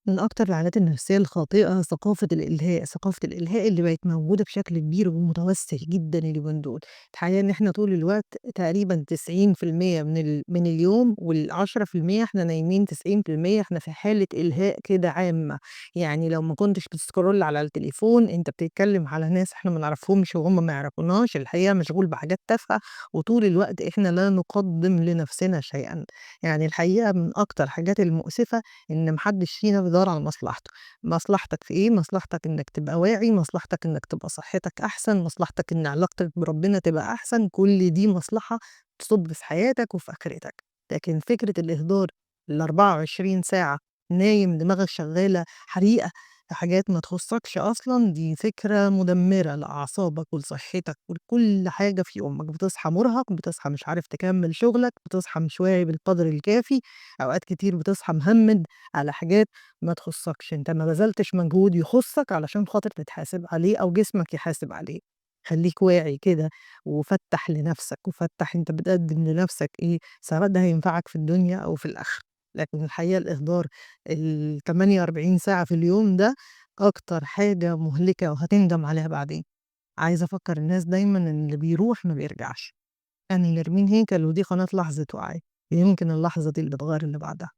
من أكتر العادات النفسية الخاطئة ثقافة الإلهاء اللي بقت موجودة بشكل كبير ومتوسع جدًا اليومين دول. الحقيقة إن إحنا طول الوقت تقريبًا 90% من اليوم وال10% إحنا نايمين، 90% إحنا في حالة إلهاء كده عامة. يعني لو ما كنتش بتسكرول على التليفون، أنت بتتكلم على ناس إحنا ما نعرفهمش وهُم ما يعرفوناش، الحقيقة مشغول بحاجات تافهة، وطول الوقت إحنا لا نقدّم لنفسنا شيئًا. يعني الحقيقة من أكتر الحاجات المؤسفة إن ما حدش فينا بيدوّر على مصلحته. مصلحتك في إيه؟ مصلحتك إنك تبقى واعي، مصلحتك إنك تبقى صحتك أحسن، مصلحتك إن علاقتك بربنا تبقى أحسن، كل دي مصلحة تصُب في حياتك وفي آخرتك. لكن فكرة الإهدار ال24 ساعة نايم دماغك شغالة حريقة في حاجات ما تخصكش أصلًا، دي فكرة مدمرة لأعصابك ولصحتك ولكل حاجة في يومك. بتصحى مرهق، بتصحى مش عارف تكمّل شغلك، بتصحى مش واعي بالقدر الكافي، أوقات كتير بتصحى مهمّد على حاجات ما تخصّكش، أنت ما بذلتش مجهود يخصّك علشان خاطر تتحاسب عليه أو جسمك يحاسب عليه. خلّيك واعي كده وفتّح لنفسك، وفتّح أنت بتقدّم لنفسك إيه، سواء ده هينفعك في الدنيا أو في الآخرة. لكن الحقيقة الإهدار ال48 ساعة في اليوم ده أكتر حاجة مُهلكة وهتندم عليها بعدين. عايزة أفكّر الناس دايمًا إن اللي بيروح ما بيرجعش. يعني نرمين هيكل ودي قناة لحظة وعي، يمكن اللحظة دي اللي تغيّر اللي بعدها.